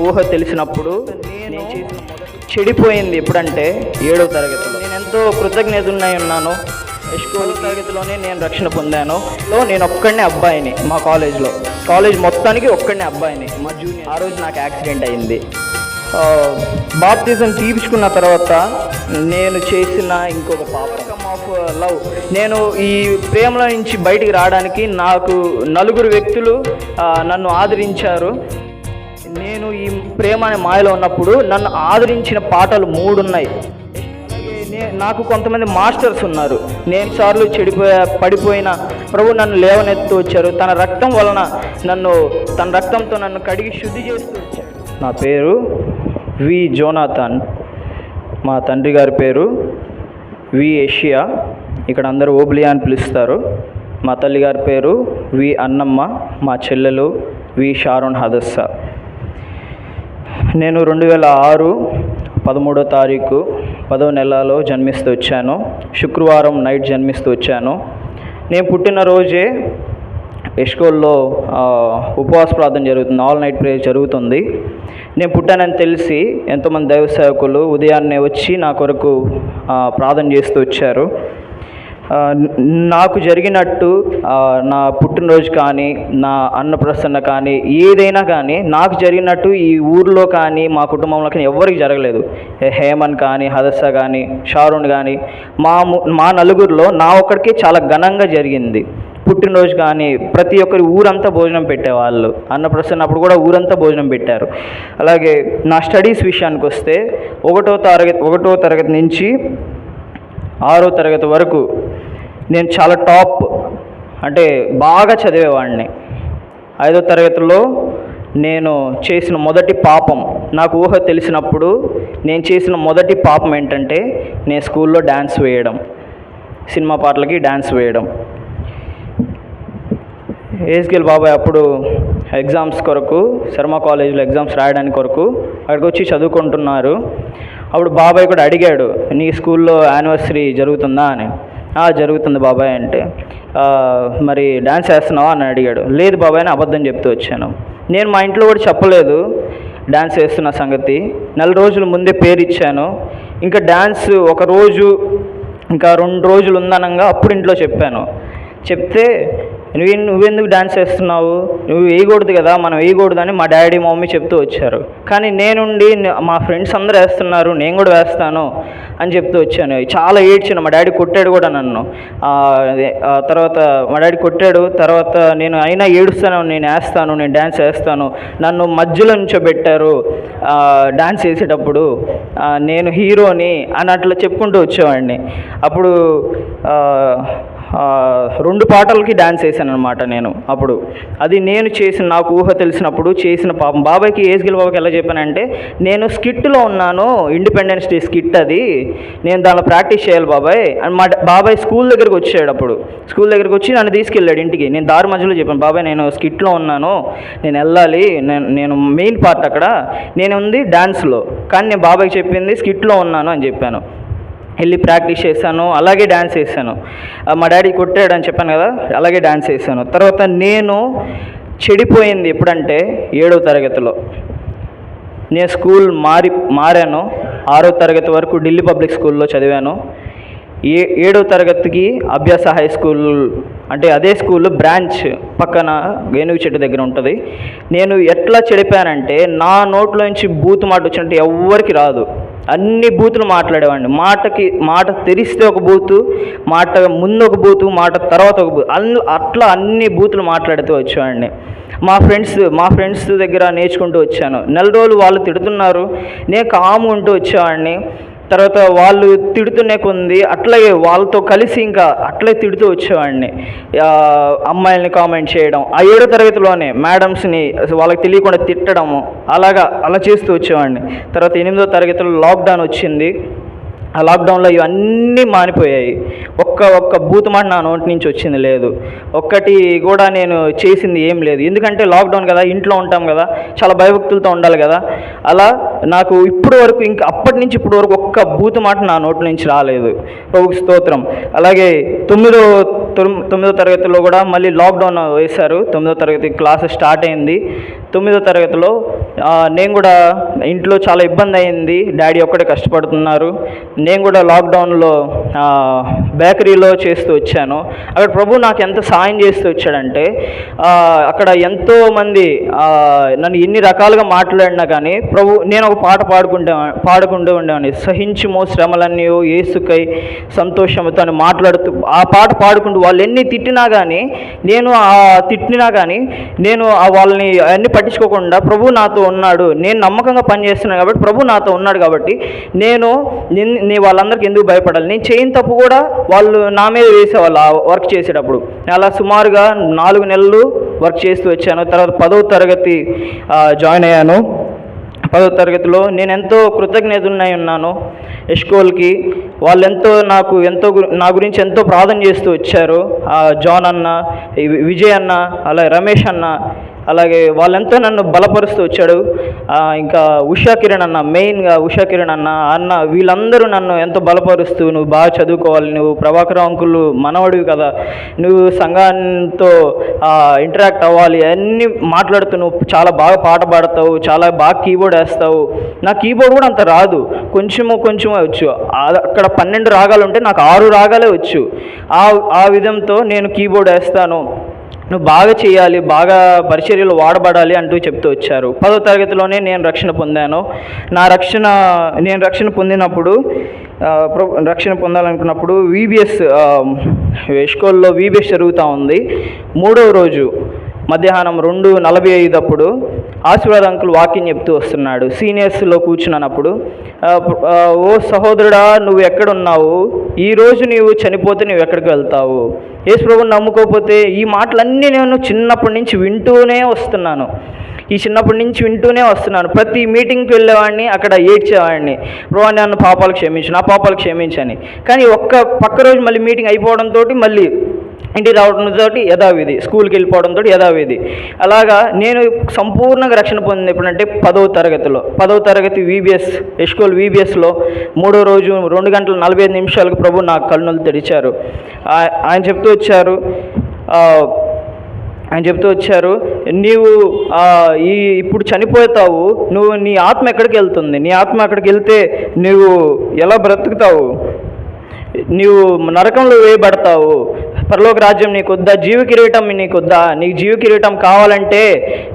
ఊహ తెలిసినప్పుడు నేను చెడిపోయింది ఎప్పుడంటే 7వ తరగతిలో. నేను ఎంతో కృతజ్ఞతనై ఉన్నాను. స్కూల్ తరగతిలోనే నేను రక్షణ పొందాను. నేను ఒక్కడినే అబ్బాయిని మా కాలేజ్ మొత్తానికి ఒక్కడినే అబ్బాయిని. మా జూనియర్ ఆ రోజు నాకు యాక్సిడెంట్ అయింది. బాప్తిజం తీర్చుకున్న తర్వాత నేను చేసిన ఇంకొక పాపం ఆఫ్ లవ్. నేను ఈ ప్రేమలో నుంచి బయటికి రావడానికి నాకు 4 వ్యక్తులు నన్ను ఆదరించారు. నేను ఈ ప్రేమ అనే మాయలో ఉన్నప్పుడు నన్ను ఆదరించిన పాటలు 3 ఉన్నాయి. నాకు కొంతమంది మాస్టర్స్ ఉన్నారు. నేను సార్లు పడిపోయిన ప్రభు నన్ను లేవనెత్తు వచ్చారు. తన రక్తం వలన తన రక్తంతో నన్ను కడిగి శుద్ధి చేస్తూ వచ్చారు. నా పేరు వి జోనాథన్. మా తండ్రి గారి పేరు వి ఏషియా, ఇక్కడ అందరూ ఓబ్లియా అని పిలుస్తారు. మా తల్లి గారి పేరు వి అన్నమ్మ, మా చెల్లెలు వి షారోన్ హదస్సా. నేను 2006 13వ తారీఖు 10వ నెలలో జన్మిస్తూ వచ్చాను. శుక్రవారం నైట్ జన్మిస్తూ వచ్చాను. నేను పుట్టిన రోజే ఎస్కోల్లో ఉపవాస ప్రార్థన జరుగుతుంది, ఆల్ నైట్ ప్రేయర్ జరుగుతుంది. నేను పుట్టానని తెలిసి ఎంతోమంది దైవ సేవకులు ఉదయాన్నే వచ్చి నా కొరకు ప్రార్థన చేస్తూ వచ్చారు. నాకు జరిగినట్టు నా పుట్టినరోజు కానీ, నా అన్నప్రసన్న కానీ, ఏదైనా కానీ నాకు జరిగినట్టు ఈ ఊరిలో కానీ మా కుటుంబంలో కానీ ఎవరికి జరగలేదు. హేమన్ కానీ, హదస్సా కానీ, షారూన్ కానీ, మా నలుగురిలో నా ఒక్కడికి చాలా ఘనంగా జరిగింది. పుట్టినరోజు కానీ ప్రతి ఒక్కరి ఊరంతా భోజనం పెట్టేవాళ్ళు. అన్నప్రసన్న అప్పుడు కూడా ఊరంతా భోజనం పెట్టారు. అలాగే నా స్టడీస్ విషయానికి వస్తే 1వ తరగతి నుంచి 6వ తరగతి వరకు నేను చాలా టాప్, అంటే బాగా చదివేవాడిని. 5వ తరగతిలో నేను చేసిన మొదటి పాపం, నాకు ఊహ తెలిసినప్పుడు నేను చేసిన మొదటి పాపం ఏంటంటే నేను స్కూల్లో డ్యాన్స్ వేయడం, సినిమా పాటలకి డ్యాన్స్ వేయడం. ఏస్కేల్ బాబాయ్ అప్పుడు ఎగ్జామ్స్ కొరకు శర్మ కాలేజీలో ఎగ్జామ్స్ రాయడానికి కొరకు అక్కడికి వచ్చి చదువుకుంటున్నారు. అప్పుడు బాబాయ్ కూడా అడిగాడు, నీ స్కూల్లో యానివర్సరీ జరుగుతుందా అని. జరుగుతుంది బాబాయ్ అంటే, మరి డ్యాన్స్ వేస్తున్నావా అని అడిగాడు. లేదు బాబాయ్ అని అబద్ధం చెప్తూ వచ్చాను. నేను మా ఇంట్లో కూడా చెప్పలేదు డ్యాన్స్ వేస్తున్న సంగతి. 4 రోజుల ముందే పేరు ఇచ్చాను. ఇంకా డ్యాన్స్ ఒక రోజు ఇంకా 2 రోజులు ఉందనంగా అప్పుడు ఇంట్లో చెప్పాను. చెప్తే నువ్వెందుకు డ్యాన్స్ వేస్తున్నావు, నువ్వు వేయకూడదు కదా, మనం వేయకూడదని మా డాడీ మా మమ్మీ చెప్తూ వచ్చారు. కానీ నేనుండి మా ఫ్రెండ్స్ అందరూ వేస్తున్నారు, నేను కూడా వేస్తాను అని చెప్తూ వచ్చాను. చాలా ఏడ్చాను. మా డాడీ కొట్టాడు కూడా నన్ను. తర్వాత మా డాడీ కొట్టాడు. తర్వాత నేను అయినా ఏడుస్తాను, నేను వేస్తాను, నేను డ్యాన్స్ వేస్తాను. నన్ను మధ్యలో నుంచోబెట్టారు డ్యాన్స్ వేసేటప్పుడు, నేను హీరోని అని అట్లా చెప్పుకుంటూ వచ్చేవాడిని. అప్పుడు 2 పాటలకి డ్యాన్స్ వేసాను అనమాట నేను. అప్పుడు అది నేను చేసిన, నాకు ఊహ తెలిసినప్పుడు చేసిన పాపం. బాబాయ్కి ఏస్కేల్ బాబాయ్కి ఎలా చెప్పానంటే, నేను స్కిట్లో ఉన్నాను, ఇండిపెండెన్స్ డే స్కిట్ అది, నేను దానిలో ప్రాక్టీస్ చేయాలి బాబాయ్ అని. మా బాబాయ్ స్కూల్ దగ్గరికి వచ్చాడు. అప్పుడు స్కూల్ దగ్గరికి వచ్చి నన్ను తీసుకెళ్ళాడు ఇంటికి. నేను దారి మధ్యలో చెప్పాను, బాబాయ్ నేను స్కిట్లో ఉన్నాను, నేను వెళ్ళాలి, నేను మెయిన్ పార్ట్ అక్కడ, నేను ఉంది డ్యాన్స్లో, కానీ నేను బాబాయ్కి చెప్పింది స్కిట్లో ఉన్నాను అని చెప్పాను. వెళ్ళి ప్రాక్టీస్ చేశాను, అలాగే డ్యాన్స్ వేసాను. మా డాడీ కొట్టాడని చెప్పాను కదా, అలాగే డ్యాన్స్ వేసాను. తర్వాత నేను చెడిపోయింది ఎప్పుడంటే 7వ తరగతిలో. నేను స్కూల్ మారాను. 6వ తరగతి వరకు ఢిల్లీ పబ్లిక్ స్కూల్లో చదివాను. 7వ తరగతికి అభ్యాస హై స్కూల్, అంటే అదే స్కూల్ బ్రాంచ్ పక్కన ఏనుగు చెట్టు దగ్గర ఉంటుంది. నేను ఎట్లా చెడిపోయానంటే, నా నోట్లోంచి బూతు మాట వచ్చినట్టు ఎవ్వరికి రాదు. అన్ని బూతులు మాట్లాడేవాడిని. మాట తెరిస్తే ఒక బూతు, మాట ముందు ఒక బూతు, మాట తర్వాత ఒక బూతు, అట్లా అన్ని బూతులు మాట్లాడుతూ వచ్చేవాడిని. మా ఫ్రెండ్స్ దగ్గర నేర్చుకుంటూ వచ్చాను. 4 రోజులు వాళ్ళు తిడుతున్నారు, నేను కాము ఉంటూ వచ్చేవాడిని. తర్వాత వాళ్ళు తిడుతూనే కొంది అట్లాగే వాళ్ళతో కలిసి ఇంకా అట్లే తిడుతూ వచ్చేవాడిని. అమ్మాయిల్ని కామెంట్ చేయడం, 7వ తరగతిలోనే మేడమ్స్ని వాళ్ళకి తెలియకుండా తిట్టడము, అలా చేస్తూ వచ్చేవాడిని. తర్వాత 8వ తరగతిలో లాక్డౌన్ వచ్చింది. ఆ లాక్డౌన్లో ఇవన్నీ మానిపోయాయి. ఒక్క బూతు మాట నా నోటి నుంచి వచ్చింది లేదు. ఒక్కటి కూడా నేను చేసింది ఏం లేదు. ఎందుకంటే లాక్డౌన్ కదా, ఇంట్లో ఉంటాం కదా, చాలా భయభక్తులతో ఉండాలి కదా. అలా నాకు ఇప్పుడు వరకు, ఇంకా అప్పటి నుంచి ఇప్పుడు వరకు ఒక్క బూతు మాట నా నోటి నుంచి రాలేదు. ప్రభువుకి స్తోత్రం. అలాగే తొమ్మిదో తరగతిలో కూడా మళ్ళీ లాక్డౌన్ వేశారు. 9వ తరగతి క్లాస్ స్టార్ట్ అయింది. 9వ తరగతిలో నేను కూడా ఇంట్లో చాలా ఇబ్బంది అయింది. డాడీ ఒక్కడే కష్టపడుతున్నారు. నేను కూడా లాక్డౌన్లో బేకరీలో చేస్తూ వచ్చాను. అక్కడ ప్రభు నాకు ఎంత సాయం చేస్తూ వచ్చాడంటే, అక్కడ ఎంతోమంది నన్ను ఎన్ని రకాలుగా మాట్లాడినా కానీ నేను ఒక పాట పాడుకుంటూ ఉండేవాడిని. సహించుమో శ్రమలన్నీ యేసుకై సంతోషంతో అని మాట్లాడుతూ ఆ పాట పాడుకుంటూ వాళ్ళు ఎన్ని తిట్టినా కానీ నేను వాళ్ళని అన్ని పట్టించుకోకుండా ప్రభు నాతో ఉన్నాడు, నేను నమ్మకంగా పనిచేస్తున్నాను కాబట్టి ప్రభు నాతో ఉన్నాడు కాబట్టి నేను వాళ్ళందరికీ ఎందుకు భయపడాలి, నేను చేయని తప్పు కూడా వాళ్ళు నా మీద వేసేవాళ్ళు ఆ వర్క్ చేసేటప్పుడు. అలా సుమారుగా 4 నెలలు వర్క్ చేస్తూ వచ్చాను. తర్వాత 10వ తరగతి జాయిన్ అయ్యాను. 10వ తరగతిలో నేను ఎంతో కృతజ్ఞతనై ఉన్నాను ఎస్కోల్కి. వాళ్ళు నా గురించి ఎంతో ప్రార్థన చేస్తూ వచ్చారు. జాన్ అన్న, విజయ్ అన్న, అలాగే రమేష్ అన్న, అలాగే వాళ్ళెంతో నన్ను బలపరుస్తూ వచ్చాడు. ఇంకా ఉషా కిరణ్ అన్న వీళ్ళందరూ నన్ను ఎంతో బలపరుస్తూ, నువ్వు బాగా చదువుకోవాలి, నువ్వు ప్రభాకర్ అంకుల్ మనవడివి కదా, నువ్వు సంఘంతో ఇంటరాక్ట్ అవ్వాలి అన్నీ మాట్లాడుతూ, నువ్వు చాలా బాగా పాట పాడతావు, చాలా బాగా కీబోర్డ్ వేస్తావు. నా కీబోర్డ్ కూడా అంత రాదు, కొంచెమే వచ్చు. అక్కడ 12 రాగాలు ఉంటే నాకు 6 రాగాలే వచ్చు. ఆ విధంతో నేను కీబోర్డ్ వేస్తాను, నువ్వు బాగా చేయాలి, బాగా పరిచర్యలో వాడబడాలి అంటూ చెప్తూ వచ్చారు. 10వ తరగతిలోనే నేను రక్షణ పొందాను. నేను రక్షణ పొందినప్పుడు రక్షణ పొందాలనుకున్నప్పుడు వీబీఎస్ ఎస్కోల్లో వీబీఎస్ జరుగుతూ ఉంది. 3వ రోజు మధ్యాహ్నం 2:45 అప్పుడు ఆశీర్వాద అంకుల్ వాక్యం చెప్తూ వస్తున్నాడు. సీనియర్స్లో కూర్చున్నప్పుడు, ఓ సహోదరుడా, నువ్వు ఎక్కడున్నావు, ఈరోజు నీవు చనిపోతే నువ్వు ఎక్కడికి వెళ్తావు, యేసు ప్రభువుని నమ్ముకోకపోతే. ఈ మాటలన్నీ నేను చిన్నప్పటి నుంచి వింటూనే వస్తున్నాను. ప్రతి మీటింగ్కి వెళ్ళేవాడిని, అక్కడ ఏడ్చేవాడిని, ప్రభు నన్ను పాపాలు క్షమించని. కానీ పక్క రోజు మళ్ళీ మీటింగ్ అయిపోవడంతో మళ్ళీ ఇంటికి రావడంతో యథావిధి, స్కూల్కి వెళ్ళిపోవడంతో యథావిధి. అలాగా నేను సంపూర్ణంగా రక్షణ పొందింది ఎప్పుడంటే 10వ తరగతి వీబీఎస్ ఎస్కోల్ వీబీఎస్లో 3వ రోజు 2:45 ప్రభు నా కన్నులు తెరిచారు. ఆయన చెప్తూ వచ్చారు, నీవు ఇప్పుడు చనిపోతావు, నీ ఆత్మ ఎక్కడికి వెళ్తుంది, నీ ఆత్మ అక్కడికి వెళ్తే నువ్వు ఎలా బ్రతుకుతావు, నీవు నరకంలో వేయబడతావు, పరలోక రాజ్యం నీకొద్దా, జీవ కిరీటం నీకొద్దా, నీకు జీవ కిరీటం కావాలంటే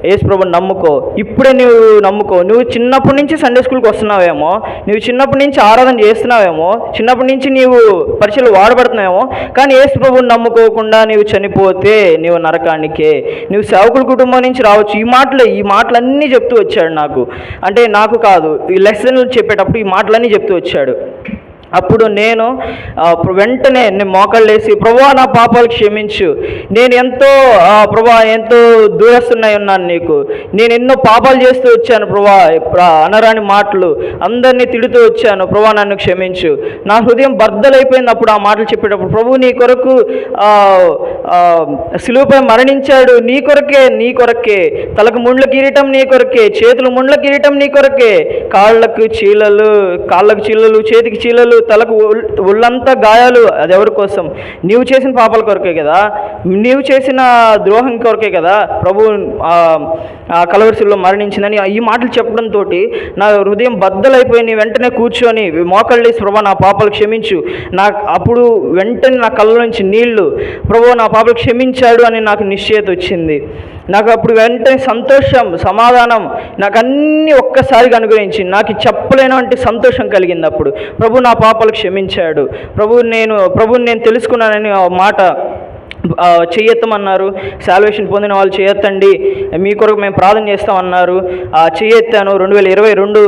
యేసు ప్రభువుని నమ్ముకో, ఇప్పుడే నువ్వు నమ్ముకో. నువ్వు చిన్నప్పటి నుంచి సండే స్కూల్కి వస్తున్నావేమో, నువ్వు చిన్నప్పటి నుంచి ఆరాధన చేస్తున్నావేమో, చిన్నప్పటి నుంచి నీవు పరిచయలు వాడబడుతున్నావేమో, కానీ యేసు ప్రభువుని నమ్ముకోకుండా నీవు చనిపోతే నీవు నరకానికే, నువ్వు సేవకుల కుటుంబం నుంచి రావచ్చు. ఈ మాటలన్నీ చెప్తూ వచ్చాడు నాకు కాదు, ఈ లెసన్లు చెప్పేటప్పుడు ఈ మాటలన్నీ చెప్తూ వచ్చాడు. అప్పుడు నేను వెంటనే మోకాళ్ళు వేసి, ప్రభువా నా పాపాలు క్షమించు, నేను ఎంతో దూరస్తున్నాయి ఉన్నాను నీకు, నేను ఎన్నో పాపాలు చేస్తూ వచ్చాను ప్రభువా, అనరాని మాటలు అందరినీ తిడుతూ వచ్చాను, ప్రభువా నన్ను క్షమించు. నా హృదయం బద్దలైపోయింది అప్పుడు ఆ మాటలు చెప్పేటప్పుడు. ప్రభు నీ కొరకు శిలువపై మరణించాడు, నీ కొరకే, తలకు ముండ్ల కిరీటం నీ కొరకే, చేతులు ముండ్ల కిరీటం నీ కొరకే, కాళ్ళకు చీలలు, చేతికి చీలలు, తలకు ఒళ్ళంతా గాయాలు, అది ఎవరి కోసం, నీవు చేసిన పాపాల కొరకే కదా, నీవు చేసిన ద్రోహం కొరకే కదా ప్రభు కలవరిశిలో మరణించిందని ఈ మాటలు చెప్పడంతో నా హృదయం బద్దలైపోయి వెంటనే కూర్చొని మోకళ్ళేసి, ప్రభా నా పాపాలు క్షమించు. అప్పుడు వెంటనే నా కళ్ళ నుంచి నీళ్లు, ప్రభు నా పాపాలు క్షమించాడు అని నాకు నిశ్చయత వచ్చింది. నాకు అప్పుడు వెంటనే సంతోషం, సమాధానం, నాకు అన్నీ ఒక్కసారిగా అనుగ్రహించి నాకు చెప్పలేనటువంటి సంతోషం కలిగింది. అప్పుడు ప్రభు నా పాపాలు క్షమించాడు, ప్రభువుని నేను తెలుసుకున్నానని మాట చెయ్యెత్తమన్నారు. శాల్వేషన్ పొందిన వాళ్ళు చెయ్యెత్తండి, మీ కొరకు మేము ప్రార్థన చేస్తామన్నారు. చెయ్యెత్తాను. 2022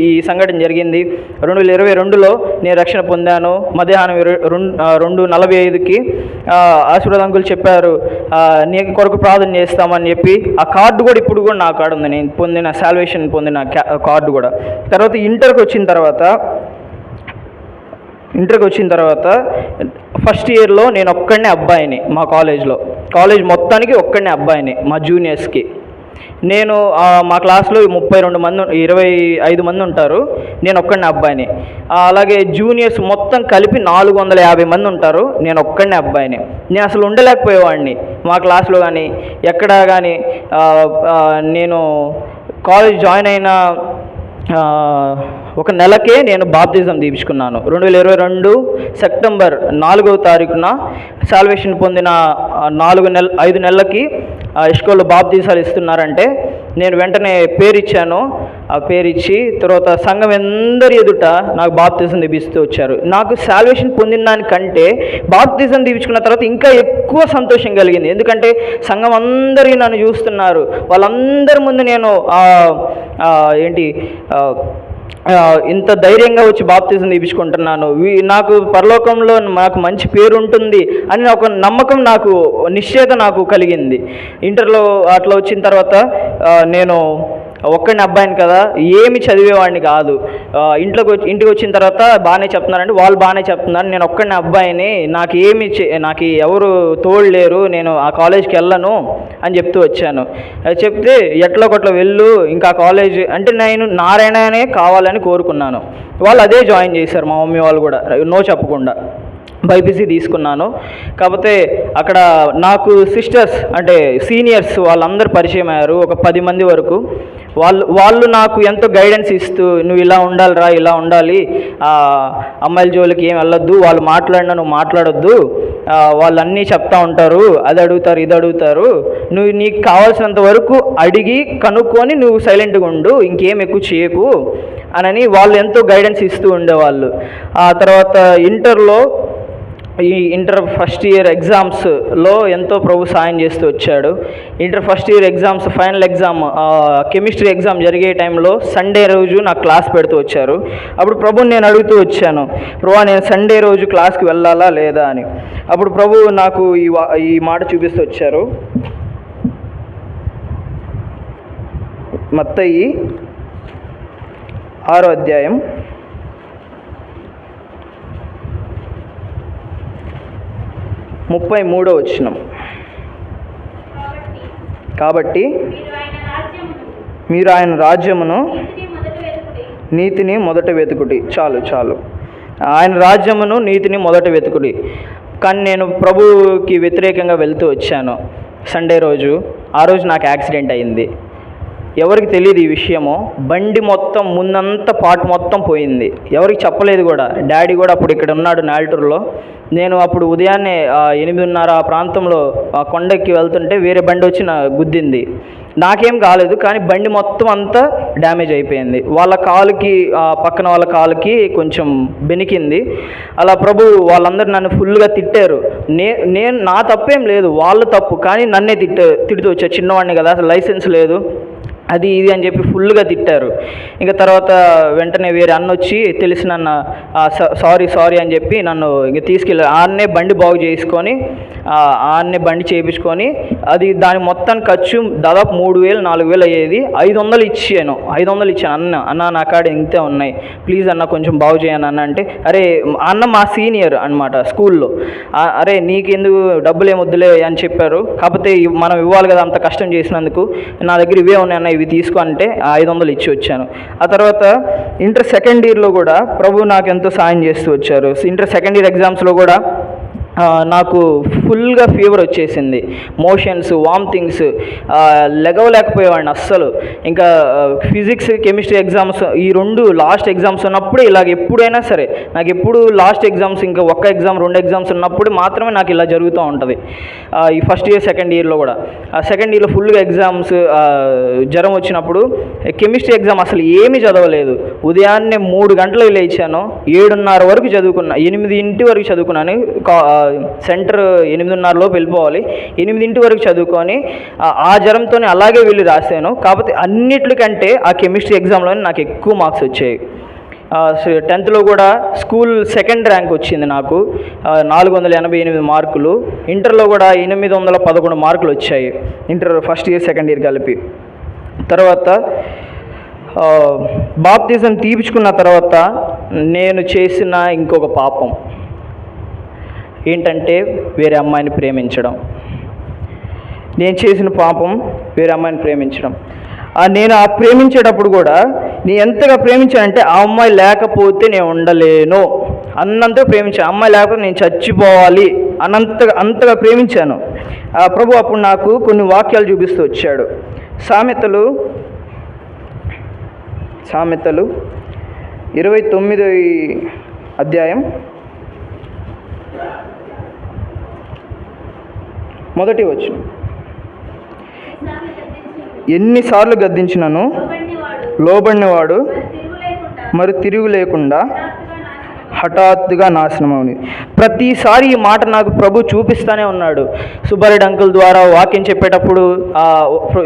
ఈ సంఘటన జరిగింది. 2022లో నేను రక్షణ పొందాను. మధ్యాహ్నం 2:45కి ఆశీర్వాద అంకుల్ చెప్పారు, నీ కొరకు ప్రార్థన చేస్తామని చెప్పి. ఆ కార్డు కూడా ఇప్పుడు కూడా నా కాడ ఉంది, నేను శాల్వేషన్ పొందిన కార్డు కూడా. తర్వాత ఇంటర్కి వచ్చిన తర్వాత ఫస్ట్ ఇయర్లో నేను ఒక్కడనే అబ్బాయిని, మా కాలేజ్ మొత్తానికి ఒక్కడనే అబ్బాయిని, మా జూనియర్స్కి. నేను మా క్లాస్లో 32 మంది 25 మంది ఉంటారు, నేను ఒక్కడిని అబ్బాయిని. అలాగే జూనియర్స్ మొత్తం కలిపి 450 మంది ఉంటారు, నేను ఒక్కడిని అబ్బాయిని. నేను అసలు ఉండలేకపోయేవాడిని మా క్లాస్లో కానీ ఎక్కడా కానీ. నేను కాలేజ్ జాయిన్ అయిన ఒక నెలకే నేను బాప్తిజం తీపించుకున్నాను. 2022 సెప్టెంబర్ 4వ తారీఖున సాల్వేషన్ పొందిన 5 నెలలకి ఇష్కోల్లో బాప్తిజాలు ఇస్తున్నారంటే నేను వెంటనే పేరు ఇచ్చాను. ఆ పేరు ఇచ్చి తర్వాత సంఘం అందరి ఎదుట నాకు బాప్తిజం తీపిస్తూ వచ్చారు. నాకు సాల్వేషన్ పొందిన దానికంటే బాప్తిజం తీపించుకున్న తర్వాత ఇంకా ఎక్కువ సంతోషం కలిగింది. ఎందుకంటే సంఘం అందరూ నన్ను చూస్తున్నారు, వాళ్ళందరి ముందు నేను ఇంత ధైర్యంగా వచ్చి బాప్తిజం తీపించుకుంటున్నాను, నాకు పరలోకంలో నాకు మంచి పేరు ఉంటుంది అని ఒక నమ్మకం, నాకు నిశ్చయత నాకు కలిగింది. ఇంటర్లో అట్లా వచ్చిన తర్వాత నేను ఒక్కడిని అబ్బాయిని కదా, ఏమి చదివేవాడిని కాదు. ఇంటికి వచ్చిన తర్వాత బాగానే చెప్తున్నారంటే వాళ్ళు బాగానే చెప్తున్నారు, నేను ఒక్కడిని అబ్బాయిని, నాకు ఎవరు తోడు లేరు, నేను ఆ కాలేజ్కి వెళ్ళను అని చెప్తూ వచ్చాను. చెప్తే ఎట్లా కొట్లా వెళ్ళు, ఇంకా కాలేజ్ అంటే నేను నారాయణనే కావాలని కోరుకున్నాను. వాళ్ళు అదే జాయిన్ చేశారు, మా మమ్మీ వాళ్ళు కూడా నో చెప్పకుండా. బైపీసీ తీసుకున్నాను. కాకపోతే అక్కడ నాకు సిస్టర్స్ అంటే సీనియర్స్ వాళ్ళందరూ పరిచయం అయ్యారు, ఒక 10 మంది వరకు. వాళ్ళు నాకు ఎంతో గైడెన్స్ ఇస్తూ, నువ్వు ఇలా ఉండాలిరా, ఇలా ఉండాలి, అమ్మాయిల జోలికి ఏం వెళ్ళొద్దు, వాళ్ళు మాట్లాడినా నువ్వు మాట్లాడొద్దు, వాళ్ళు అన్నీ చెప్తా ఉంటారు, అది అడుగుతారు ఇది అడుగుతారు, నువ్వు నీకు కావాల్సినంత వరకు అడిగి కనుక్కొని నువ్వు సైలెంట్గా ఉండు, ఇంకేం ఎక్కువ చేయకు అని వాళ్ళు ఎంతో గైడెన్స్ ఇస్తూ ఉండేవాళ్ళు. ఆ తర్వాత ఇంటర్ ఫస్ట్ ఇయర్ ఎగ్జామ్స్లో ఎంతో ప్రభు సాయం చేస్తూ వచ్చాడు. Inter first year exams final exam chemistry exam జరిగే టైంలో సండే రోజు నాకు క్లాస్ పెడుతూ వచ్చారు. అప్పుడు ప్రభుని నేను అడుగుతూ వచ్చాను, ప్రభు నేను సండే రోజు క్లాస్కి వెళ్ళాలా లేదా అని. అప్పుడు ప్రభు నాకు ఈ మాట చూపిస్తూ వచ్చారు. మత్తయి 6వ అధ్యాయం 33వ వచనం. కాబట్టి మీరు ఆయన రాజ్యమును నీతిని మొదట వెతుకుడి. చాలు ఆయన రాజ్యమును నీతిని మొదట వెతుకుడి. కానీ నేను ప్రభువుకి వ్యతిరేకంగా వెళ్తూ వచ్చాను. సండే రోజు ఆ రోజు నాకు యాక్సిడెంట్ అయింది. ఎవరికి తెలియదు ఈ విషయము. బండి మొత్తం ముందంతా పార్ట్ మొత్తం పోయింది, ఎవరికి చెప్పలేదు కూడా. డాడీ కూడా అప్పుడు ఇక్కడ ఉన్నాడు నాల్టూరులో. నేను అప్పుడు ఉదయాన్నే 8:30 ఆ ప్రాంతంలో కొండకి వెళ్తుంటే వేరే బండి వచ్చి గుద్దింది. నాకేం కాలేదు, కానీ బండి మొత్తం అంతా డ్యామేజ్ అయిపోయింది. వాళ్ళ కాలుకి పక్కన వాళ్ళ కాలుకి కొంచెం బెనికింది. అలా ప్రభు వాళ్ళందరూ నన్ను ఫుల్గా తిట్టారు. నేను నా తప్పేం లేదు, వాళ్ళ తప్పు, కానీ నన్నే తిడుతూ వచ్చారు. చిన్నవాడిని కదా, అసలు లైసెన్స్ లేదు, అది ఇది అని చెప్పి ఫుల్గా తిట్టారు. ఇంకా తర్వాత వెంటనే వేరే అన్న వచ్చి తెలిసిన అన్న సారీ అని చెప్పి నన్ను ఇంక తీసుకెళ్ళారు. ఆన్నే బండి బాగు చేసుకొని ఆన్నే బండి చేయించుకొని అది దాని మొత్తానికి ఖర్చు దాదాపు 3,000-4,000 అయ్యేది. 500 ఇచ్చాను. అన్న నా కాడ ఇంతే ఉన్నాయి, ప్లీజ్ అన్న కొంచెం బాగు చేయను అన్న అంటే, అరే అన్న మా సీనియర్ అనమాట స్కూల్లో, అరే నీకెందుకు డబ్బులు ఏమొద్దులే అని చెప్పారు. కాకపోతే మనం ఇవ్వాలి కదా అంత కష్టం చేసినందుకు, నా దగ్గర ఇవే ఉన్నాయి అన్న ఇవి తీసుకో అంటే 500 ఇచ్చి వచ్చాను. ఆ తర్వాత ఇంటర్ సెకండ్ ఇయర్లో కూడా ప్రభు నాకు ఎంతో సాయం చేస్తూ వచ్చారు. ఇంటర్ సెకండ్ ఇయర్ ఎగ్జామ్స్లో కూడా నాకు ఫుల్గా ఫీవర్ వచ్చేసింది, మోషన్స్, వామిటింగ్స్, లెగవలేకపోయేవాడిని అస్సలు. ఇంకా ఫిజిక్స్ కెమిస్ట్రీ ఎగ్జామ్స్ ఈ 2 లాస్ట్ ఎగ్జామ్స్ ఉన్నప్పుడు ఇలాగ ఎప్పుడైనా సరే నాకు ఎప్పుడు లాస్ట్ ఎగ్జామ్స్ ఇంకా 1 ఎగ్జామ్ 2 ఎగ్జామ్స్ ఉన్నప్పుడు మాత్రమే నాకు ఇలా జరుగుతూ ఉంటుంది. ఈ ఫస్ట్ ఇయర్ సెకండ్ ఇయర్లో కూడా సెకండ్ ఇయర్లో ఫుల్గా ఎగ్జామ్స్ జ్వరం వచ్చినప్పుడు కెమిస్ట్రీ ఎగ్జామ్ అసలు ఏమీ చదవలేదు. ఉదయాన్నే 3 గంటలకు లేచాను, 7:30 వరకు చదువుకున్నా, 8 వరకు చదువుకున్నాను. సెంటర్ 8:30 వెళ్ళిపోవాలి, 8 వరకు చదువుకొని ఆ జ్వరంతోనే అలాగే వెళ్ళి రాశాను. కాకపోతే అన్నిటికంటే ఆ కెమిస్ట్రీ ఎగ్జామ్లోనే నాకు ఎక్కువ మార్క్స్ వచ్చాయి. 10th కూడా స్కూల్ సెకండ్ ర్యాంక్ వచ్చింది నాకు, 488 మార్కులు. ఇంటర్లో కూడా 811 మార్కులు వచ్చాయి, inter first year second year కలిపి. తర్వాత బాప్తిజం తీపించుకున్న తర్వాత నేను చేసిన ఇంకొక పాపం ఏంటంటే వేరే అమ్మాయిని ప్రేమించడం. నేను చేసిన పాపం వేరే అమ్మాయిని ప్రేమించడం. నేను ఆ ప్రేమించేటప్పుడు కూడా నేను ఎంతగా ప్రేమించానంటే ఆ అమ్మాయి లేకపోతే నేను ఉండలేను అన్నంతగా ప్రేమించాను. అమ్మాయి లేకపోతే నేను చచ్చిపోవాలి అంతగా ప్రేమించాను. ఆ ప్రభు అప్పుడు నాకు కొన్ని వాక్యాలు చూపిస్తూ వచ్చాడు. సామెతలు 29వ అధ్యాయం 1వ వచనం. ఎన్నిసార్లు గద్దించినను లోబడినవాడు మరి తిరుగు లేకుండా హఠాత్తుగా నాశనం అవుని. ప్రతిసారి ఈ మాట నాకు ప్రభు చూపిస్తూనే ఉన్నాడు. సుబ్బారెడ్డి అంకుల్ ద్వారా వాక్యం చెప్పేటప్పుడు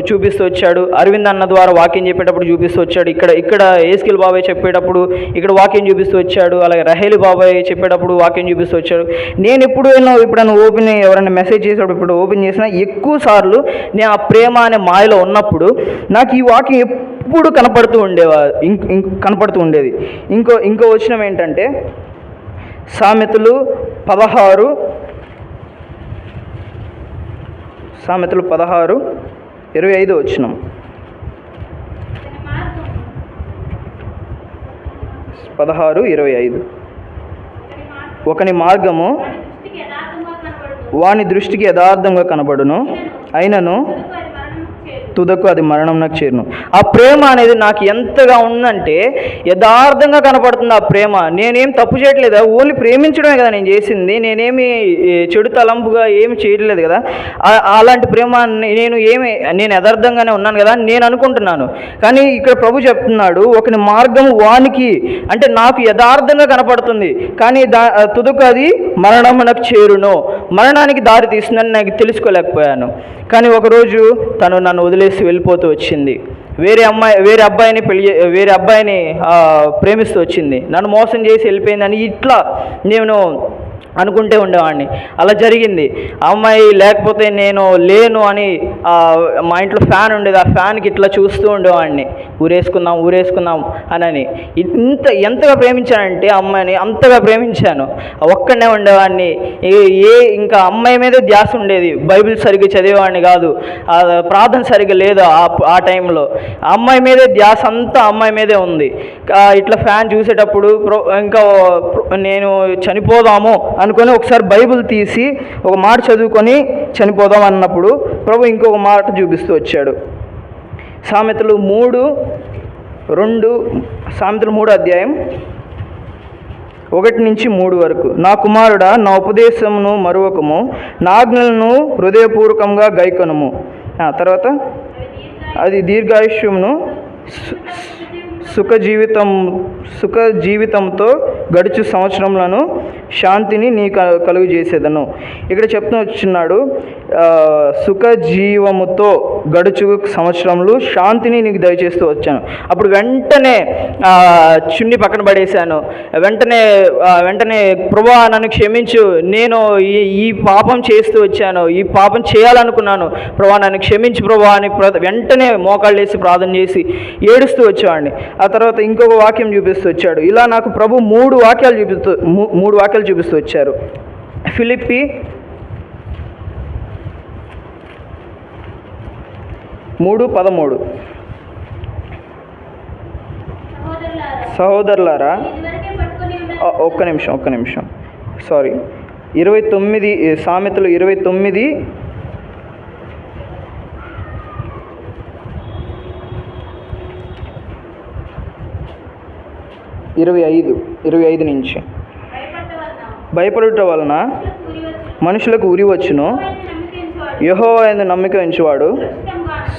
చూపిస్తూ వచ్చాడు. అరవింద్ అన్న ద్వారా వాక్యం చెప్పేటప్పుడు చూపిస్తూ వచ్చాడు. ఇక్కడ ఏస్కిల్ బాబాయ్ చెప్పేటప్పుడు ఇక్కడ వాక్యం చూపిస్తూ వచ్చాడు. అలాగే రహేలి బాబాయ్ చెప్పేటప్పుడు వాక్యం చూపిస్తూ వచ్చాడు. నేను ఎప్పుడైనా ఓపెన్ ఎవరైనా మెసేజ్ చేసేటప్పుడు ఇప్పుడు ఓపెన్ చేసినా ఎక్కువ సార్లు నేను ఆ ప్రేమ అనే మాయలో ఉన్నప్పుడు నాకు ఈ వాక్యం ఎప్పుడు కనపడుతూ ఉండేది. ఇంకో వచనం ఏంటంటే సామెతలు 16:25 వచనం. 16:25 ఒకని మార్గము వాని దృష్టికి యథార్థంగా కనబడును, అయినను తుదకు అది మరణం నాకు చేరును. ఆ ప్రేమ అనేది నాకు ఎంతగా ఉందంటే యథార్థంగా కనపడుతుంది. ఆ ప్రేమ నేనేం తప్పు చేయట్లేదు, ఓన్లీ ప్రేమించడమే కదా నేను చేసింది. నేనేమి చెడు తలంపుగా ఏమి చేయట్లేదు కదా. అలాంటి ప్రేమ నేను యథార్థంగానే ఉన్నాను కదా నేను అనుకుంటున్నాను. కానీ ఇక్కడ ప్రభు చెప్తున్నాడు, ఒకని మార్గం వానికి అంటే నాకు యథార్థంగా కనపడుతుంది, కానీ తుదకు అది మరణమునకు చేరును, మరణానికి దారి తీస్తుందని నాకు తెలుసుకోలేకపోయాను. కానీ ఒకరోజు తను నన్ను వదిలేసి వెళ్ళిపోతూ వచ్చింది. వేరే అబ్బాయిని ప్రేమిస్తూ వచ్చింది. నన్ను మోసం చేసి వెళ్ళిపోయిందని ఇట్లా నేను అనుకుంటే ఉండేవాడిని. అలా జరిగింది. ఆ అమ్మాయి లేకపోతే నేను లేను అని మా ఇంట్లో ఫ్యాన్ ఉండేది. ఆ ఫ్యాన్కి ఇట్లా చూస్తూ ఉండేవాడిని, ఊరేసుకుందాం అని. ఎంతగా ప్రేమించానంటే ఆ అమ్మాయిని అంతగా ప్రేమించాను. ఒక్కడనే ఉండేవాడిని. ఇంకా అమ్మాయి మీదే ధ్యాస ఉండేది. బైబిల్ సరిగ్గా చదివేవాడిని కాదు, ప్రార్థన సరిగ్గా లేదు ఆ టైంలో. అమ్మాయి మీదే ధ్యాస అంతా అమ్మాయి మీదే ఉంది. ఇట్లా ఫ్యాన్ చూసేటప్పుడు ఇంకా నేను చనిపోదాము అనుకొని ఒకసారి బైబిల్ తీసి ఒక మాట చదువుకొని చనిపోదాం అన్నప్పుడు ప్రభు ఇంకొక మాట చూపిస్తూ వచ్చాడు. సామెతలు 3 అధ్యాయం 1-3 వరకు. నా కుమారుడా, నా ఉపదేశమును మరువకము, నా ఆజ్ఞలను హృదయపూర్వకంగా గైకొనుము. తర్వాత అది దీర్ఘాయుష్యమును సుఖ జీవితంతో గడుచు సంవత్సరములను శాంతిని నీ కలుగు చేసేదను. ఇక్కడ చెప్తూ వచ్చినాడు, సుఖ జీవముతో గడుచు సంవత్సరములు శాంతిని నీకు దయచేస్తూ వచ్చాను. అప్పుడు వెంటనే చున్ని పక్కన పడేశాను. వెంటనే ప్రభువా నన్ను క్షమించు, నేను ఈ పాపం చేస్తూ వచ్చాను, ఈ పాపం చేయాలనుకున్నాను, ప్రభువా నన్ను క్షమించు ప్రభువా అని వెంటనే మోకాళ్ళు వేసి ప్రార్థన చేసి ఏడుస్తూ వచ్చేవాడిని. ఆ తర్వాత ఇంకొక వాక్యం చూపిస్తూ వచ్చాడు. ఇలా నాకు ప్రభు 3 వాక్యాలు చూపిస్తూ వచ్చారు. ఫిలిప్పీ 3:13 సహోదరులారా, ఒక్క నిమిషం సారీ 29 సామెతలు 29 25 నుంచి. భయపడుట వలన మనుషులకు ఉరి వచ్చును, యెహోవా యందు నమ్మిక ఉంచువాడు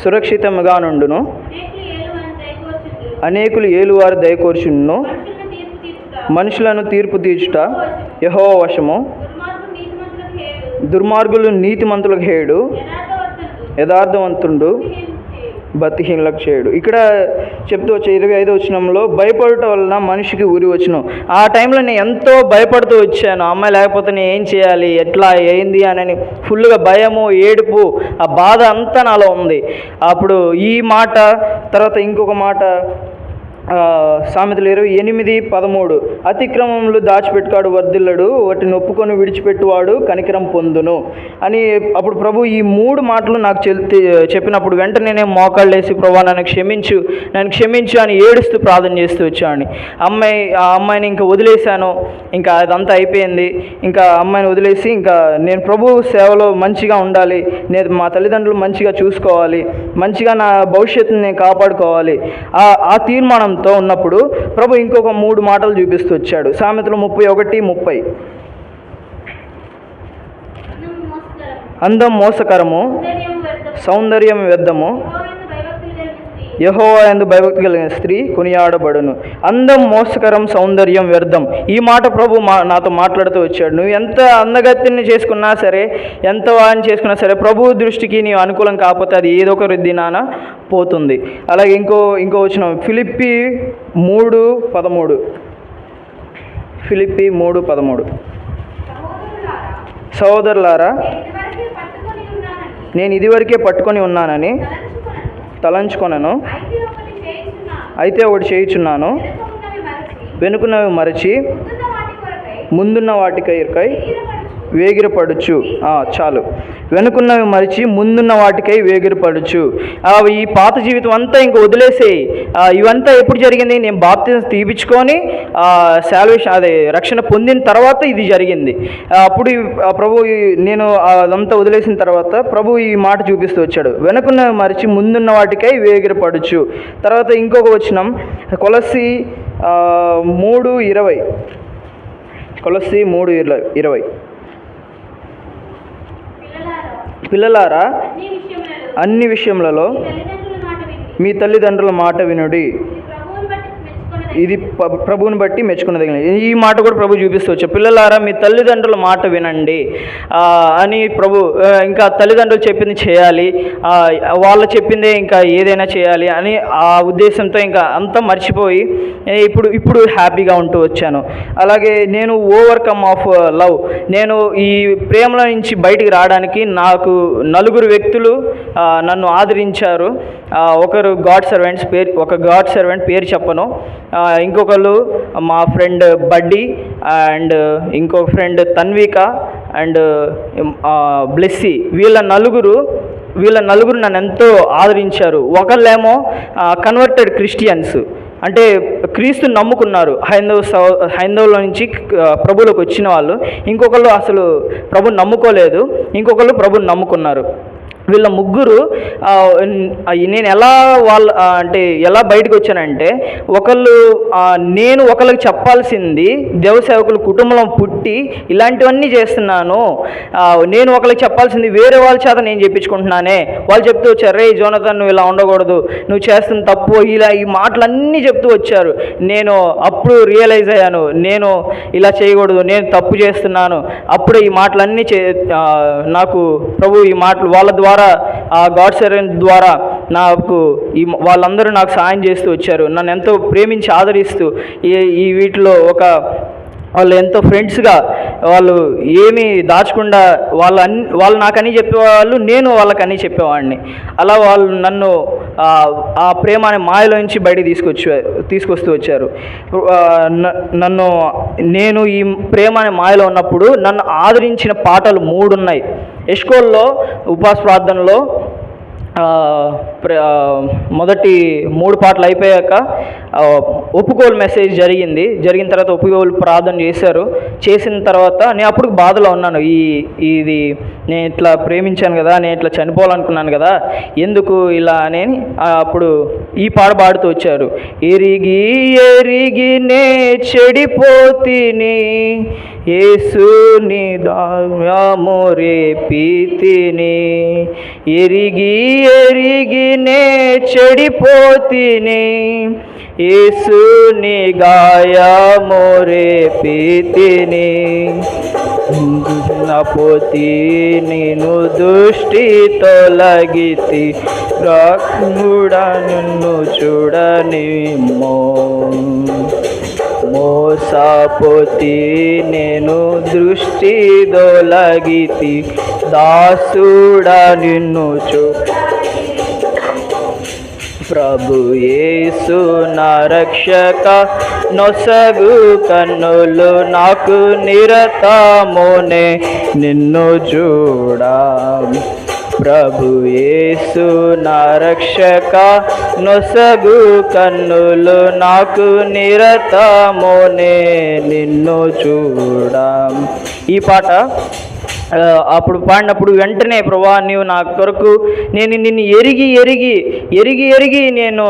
సురక్షితముగా నుండును. అనేకులు ఏలువారు దయకోర్చును, మనుషులను తీర్పు తీర్చుట యెహోవా వశము. దుర్మార్గులు నీతిమంతులకు హేడు, యథార్థవంతుడు భక్తిహీనులకు చేయడు. ఇక్కడ చెప్తూ వచ్చే 25వ వచనంలో భయపడట వలన మనిషికి ఉరి వచ్చును. ఆ టైంలో నేను ఎంతో భయపడుతూ వచ్చాను. అమ్మాయి లేకపోతే నేను ఏం చేయాలి, ఎట్లా ఏంది అని ఫుల్గా భయము, ఏడుపు, ఆ బాధ అంతా నాలో ఉంది. అప్పుడు ఈ మాట తర్వాత ఇంకొక మాట సామెతలు 28:13 అతిక్రమములు దాచిపెట్టుకాడు వర్ధిల్లడు, వాటిని ఒప్పుకొని విడిచిపెట్టువాడు కనికరం పొందును అని అప్పుడు ప్రభు ఈ 3 మాటలు నాకు చెప్పినప్పుడు వెంటనే నేను మోకాళ్ళు వేసి ప్రభు నన్ను క్షమించు అని ఏడుస్తూ ప్రార్థన చేస్తూ వచ్చాను. ఆ అమ్మాయిని ఇంకా వదిలేశాను, ఇంకా అదంతా అయిపోయింది. ఇంకా అమ్మాయిని వదిలేసి ఇంకా నేను ప్రభు సేవలో మంచిగా ఉండాలి, నేను మా తల్లిదండ్రులు మంచిగా చూసుకోవాలి, మంచిగా నా భవిష్యత్తుని నేను కాపాడుకోవాలి, ఆ తీర్మానంతో ఉన్నప్పుడు ప్రభు ఇంకొక 3 మాటలు చూపిస్తూ వచ్చాడు. సామెతలు 31:30 అందం మోసకరము, సౌందర్యం వ్యర్థము, యెహోవా యందు భయభక్తి కలిగిన స్త్రీ కొనియాడబడును. అందం మోసకరం, సౌందర్యం వ్యర్థం. ఈ మాట ప్రభు నాతో మాట్లాడుతూ వచ్చాడు. నువ్వు ఎంత అందగత్తిని చేసుకున్నా సరే, ఎంత వాడిని చేసుకున్నా సరే, ప్రభు దృష్టికి నీవు అనుకూలం కాకపోతే అది ఏదో ఒక రుద్దినాన పోతుంది. అలాగే ఇంకో వచనం ఫిలిప్పీ 3:13 ఫిలిప్పీ 3:13 సహోదరులారా నేను ఇదివరకే పట్టుకొని ఉన్నానని తలంచుకొనను, అయితే ఒకటి చేయుచున్నాను, వెనుకున్నవి మరచి ముందున్న వాటికై వేగిరపడుచు. చాలు, వెనుకున్నవి మరిచి ముందున్న వాటికై వేగిరపడుచు. ఈ పాత జీవితం అంతా ఇంక వదిలేసేయి. ఇవంతా ఎప్పుడు జరిగింది? నేను బాప్తిజం తీపించుకొని సాల్వేషన్ రక్షణ పొందిన తర్వాత ఇది జరిగింది. అప్పుడు ప్రభు నేను అదంతా వదిలేసిన తర్వాత ప్రభు ఈ మాట చూపిస్తూ వచ్చాడు, వెనుకున్నవి మరిచి ముందున్న వాటికై వేగిరపడుచు. తర్వాత ఇంకొక వచనం కొలస్సీ 3:20 కొలస్సీ 3:20 పిల్లలారా అన్ని విషయములలో మీ తల్లిదండ్రుల మాట వినుడి, ఇది ప్రభువుని బట్టి మెచ్చుకున్నది. ఈ మాట కూడా ప్రభు చూపిస్తూ వచ్చా, పిల్లలారా మీ తల్లిదండ్రుల మాట వినండి అని ప్రభు. ఇంకా తల్లిదండ్రులు చెప్పింది చేయాలి, వాళ్ళు చెప్పిందే ఇంకా ఏదైనా చేయాలి అని ఆ ఉద్దేశంతో ఇంకా అంతా మర్చిపోయి ఇప్పుడు హ్యాపీగా ఉంటూ వచ్చాను. అలాగే నేను ఓవర్కమ్ ఆఫ్ లవ్, నేను ఈ ప్రేమలో నుంచి బయటికి రావడానికి నాకు 4 వ్యక్తులు నన్ను ఆదరించారు. ఒకరు ఒక గాడ్ సర్వెంట్ పేరు చెప్పను, ఇంకొకరు మా ఫ్రెండ్ బడ్డీ, అండ్ ఇంకొక ఫ్రెండ్ తన్విక, అండ్ బ్లెస్సీ. వీళ్ళ నలుగురు నన్ను ఎంతో ఆదరించారు. ఒకళ్ళేమో కన్వర్టెడ్ క్రిస్టియన్స్, అంటే క్రీస్తుని నమ్ముకున్నారు, హైందవుల నుంచి ప్రభువులోకి వచ్చిన వాళ్ళు. ఇంకొకళ్ళు అసలు ప్రభుని నమ్ముకోలేదు, ఇంకొకళ్ళు ప్రభుని నమ్ముకున్నారు. వీళ్ళ ముగ్గురు నేను ఎలా బయటకు వచ్చానంటే, నేను ఒకళ్ళకి చెప్పాల్సింది దేవసేవకుల కుటుంబంలో పుట్టి ఇలాంటివన్నీ చేస్తున్నాను, నేను ఒకళ్ళకి చెప్పాల్సింది వేరే వాళ్ళ చేత నేను చెప్పించుకుంటున్నానే. వాళ్ళు చెప్తూ వచ్చారు, రే జోనథన్ నువ్వు ఇలా ఉండకూడదు, నువ్వు చేస్తున్న తప్పు, ఈ మాటలన్నీ చెప్తూ వచ్చారు. నేను అప్పుడు రియలైజ్ అయ్యాను, నేను ఇలా చేయకూడదు, నేను తప్పు చేస్తున్నాను. అప్పుడు ఈ మాటలన్నీ నాకు ప్రభు ఈ మాటలు వాళ్ళ ద్వారా ఆ గాడ్ సర్వెంట్ ద్వారా వాళ్ళందరూ నాకు సాయం చేస్తూ వచ్చారు. నన్ను ఎంతో ప్రేమించి ఆదరిస్తూ ఈ వీటిలో వాళ్ళు ఎంతో ఫ్రెండ్స్గా, వాళ్ళు ఏమీ దాచకుండా వాళ్ళు నాకని చెప్పేవాళ్ళు, నేను వాళ్ళకని చెప్పేవాడిని. అలా వాళ్ళు నన్ను ఆ ప్రేమ అనే మాయలో నుంచి బయటికి తీసుకొస్తూ వచ్చారు. నేను ఈ ప్రేమ అనే మాయలో ఉన్నప్పుడు నన్ను ఆదరించిన పాటలు 3 ఉన్నాయి. ఎష్కోల్లో ఉపవాస ప్రార్థనలో మొదటి 3 పాటలు అయిపోయాక ఒప్పుకోలు మెసేజ్ జరిగిన తర్వాత ఒప్పుకోలు ప్రార్థన చేసిన తర్వాత నేను అప్పుడు బాధలో ఉన్నాను. నేను ఇట్లా ప్రేమించాను కదా, నేను ఇట్లా చనిపోవాలనుకున్నాను కదా, ఎందుకు ఇలా అని అప్పుడు ఈ పాట పాడుతూ వచ్చారు. ఎరిగి నే చెడిపోతిని, యేసుని దామో రేపితిని, ఎరిగి నే చెడిపోతిని, యేసుని గాయమో రేపితిని, పోతి నేను దృష్టి తొలగితి, రాకుడా నిన్ను చూడనిమ్మో, మోసపోతి నేను దృష్టి తొలగితి, దాసుడా నిన్ను ప్రభు యేసు నా రక్షక, నొసగు కన్నులు నాకు నిరతమునే నిన్ను చూడా. ప్రభు యేసు నా రక్షక, నొసగు కన్నులు నాకు నిరతమునే నిన్ను చూడా. ఈ పాట అప్పుడు పాడినప్పుడు వెంటనే ప్రభువా నీవు నా కొరకు నేను నిన్ను ఎరిగి నేను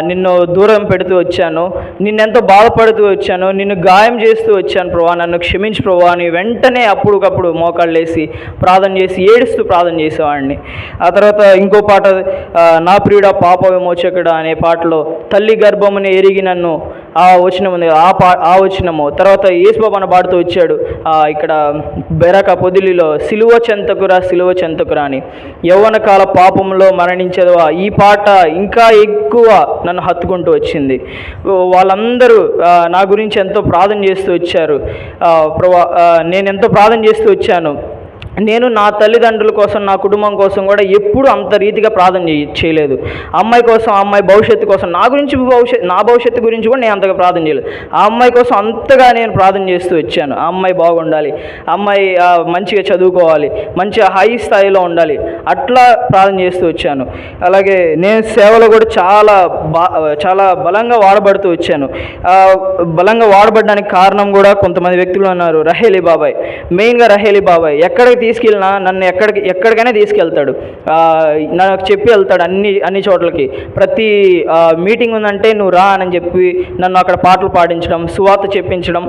నిన్ను దూరం పెడుతూ వచ్చాను, నిన్నెంతో బాధపడుతూ వచ్చాను, నిన్ను గాయం చేస్తూ వచ్చాను ప్రభువా, నన్ను క్షమించు ప్రభువా అని వెంటనే అప్పుడుకప్పుడు మోకాళ్ళేసి ప్రార్థన చేసి ఏడుస్తూ ప్రార్థన చేసేవాడిని. ఆ తర్వాత ఇంకో పాట నా ప్రియుడా పాప విమోచకుడా అనే పాటలో తల్లి గర్భముని ఎరిగి నన్ను ఆ వచనం ఉంది, ఆ వచనము. తర్వాత యేసుబాబు అన్న పాడుతూ వచ్చాడు ఇక్కడ బెరక పొదిలిలో, సిలువ చెంతకురా అని, యవ్వన కాల పాపంలో మరణించదువా. ఈ పాట ఇంకా ఎక్కువ నన్ను హత్తుకుంటూ వచ్చింది. వాళ్ళందరూ నా గురించి ఎంతో ప్రార్థన చేస్తూ వచ్చారు. నేను ఎంతో ప్రార్థన చేస్తూ వచ్చాను. నేను నా తల్లిదండ్రుల కోసం, నా కుటుంబం కోసం కూడా ఎప్పుడు అంత రీతిగా ప్రార్థన చేయలేదు. అమ్మాయి కోసం, అమ్మాయి భవిష్యత్తు కోసం, నా భవిష్యత్తు గురించి కూడా నేను అంతగా ప్రార్థన చేయలేదు. ఆ అమ్మాయి కోసం అంతగా నేను ప్రార్థన చేస్తూ వచ్చాను. ఆ అమ్మాయి బాగుండాలి, అమ్మాయి మంచిగా చదువుకోవాలి, మంచిగా హై స్థాయిలో ఉండాలి, అట్లా ప్రార్థన చేస్తూ వచ్చాను. అలాగే నేను సేవలో కూడా చాలా బలంగా వాడబడుతూ వచ్చాను. బలంగా వాడబడడానికి కారణం కూడా కొంతమంది వ్యక్తులు ఉన్నారు. రహేలి బాబాయ్, మెయిన్గా రహేలి బాబాయ్ ఎక్కడికి తీసుకెళ్ళినా నన్ను ఎక్కడికైనా తీసుకెళ్తాడు. నాకు చెప్పి వెళ్తాడు అన్ని చోట్లకి. ప్రతి మీటింగ్ ఉందంటే నువ్వు రా అని చెప్పి నన్ను అక్కడ పాటలు పాడించడం, సువార్త చెప్పించడం,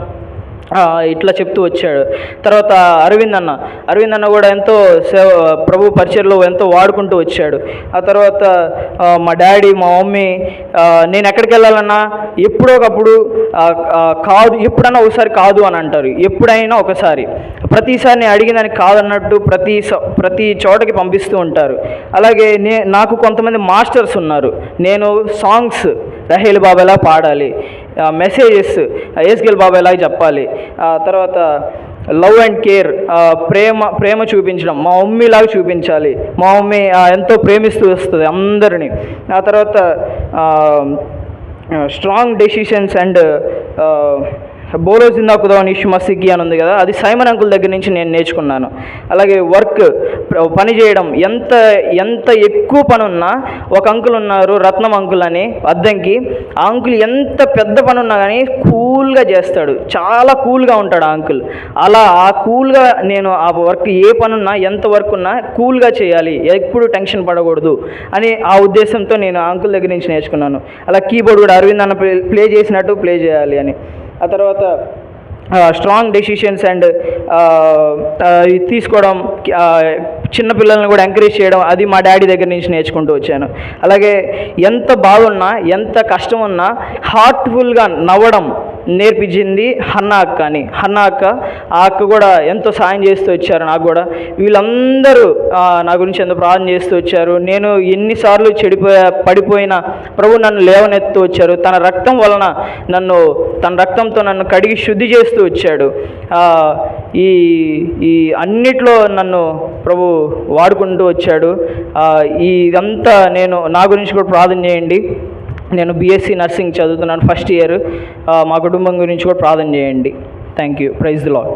ఇట్లా చెప్తూ వచ్చాడు. తర్వాత అరవింద్ అన్న కూడా ఎంతో ప్రభు పరిచర్లో ఎంతో వాడుకుంటూ వచ్చాడు. ఆ తర్వాత మా డాడీ, మా మమ్మీ, నేను ఎక్కడికి వెళ్ళాలన్నా ఎప్పుడోకప్పుడు ఎప్పుడన్నా ఒకసారి కాదు అని అంటారు, ఎప్పుడైనా ఒకసారి. ప్రతిసారి నేను అడిగినదానికి కాదన్నట్టు ప్రతి చోటకి పంపిస్తూ ఉంటారు. అలాగే నాకు కొంతమంది మాస్టర్స్ ఉన్నారు. నేను సాంగ్స్ రహేల్ బాబాలా పాడాలి, మెసేజెస్ ఎస్గేల్ బాబాయ్లాగా చెప్పాలి, తర్వాత లవ్ అండ్ కేర్, ప్రేమ చూపించడం మా మమ్మీలాగా చూపించాలి. మా మమ్మీ ఎంతో ప్రేమిస్తూ వస్తుంది అందరినీ. ఆ తర్వాత స్ట్రాంగ్ డెసిషన్స్ అండ్ బోలో జిందా ఖుదా ఇష్యూ మసిగ్గి అని ఉంది కదా, అది సైమన్ అంకుల్ దగ్గర నుంచి నేను నేర్చుకున్నాను. అలాగే పని చేయడం, ఎంత ఎక్కువ పని ఉన్నా, ఒక అంకుల్ ఉన్నారు రత్నం అంకుల్ అని అద్దంకి, ఆ అంకుల్ ఎంత పెద్ద పని ఉన్నా కానీ కూల్గా చేస్తాడు, చాలా కూల్గా ఉంటాడు ఆ అంకుల్. అలా ఆ కూల్గా నేను ఆ వర్క్ ఏ పని ఉన్నా, ఎంత వర్క్ ఉన్నా కూల్గా చేయాలి, ఎప్పుడు టెన్షన్ పడకూడదు అని ఆ ఉద్దేశంతో నేను ఆ అంకుల్ దగ్గర నుంచి నేర్చుకున్నాను. అలా కీబోర్డ్ కూడా అరవింద్ అన్న ప్లే చేసినట్టు ప్లే చేయాలి అని. ఆ తర్వాత స్ట్రాంగ్ డెసిషన్స్ అండ్ తీసుకోవడం, చిన్నపిల్లల్ని కూడా ఎంకరేజ్ చేయడం, అది మా డాడీ దగ్గర నుంచి నేర్చుకుంటూ వచ్చాను. అలాగే ఎంత బాగున్నా, ఎంత కష్టం ఉన్నా హార్ట్ఫుల్గా నవ్వడం నేర్పించింది హన్నా అక్క. ఆ అక్క కూడా ఎంతో సాయం చేస్తూ వచ్చారు నాకు కూడా. వీళ్ళందరూ నా గురించి ఎంతో ప్రార్థన చేస్తూ వచ్చారు. నేను ఎన్నిసార్లు పడిపోయినా ప్రభు నన్ను లేవనెత్తు వచ్చారు. తన రక్తంతో నన్ను కడిగి శుద్ధి చేస్తూ వచ్చాడు. ఈ అన్నిట్లో నన్ను ప్రభు వాడుకుంటూ వచ్చాడు. ఇదంతా నా గురించి కూడా ప్రార్థన చేయండి. నేను BSc నర్సింగ్ చదువుతున్నాను, ఫస్ట్ ఇయర్. మా కుటుంబం గురించి కూడా ప్రార్థన చేయండి. Thank you. Praise the lord.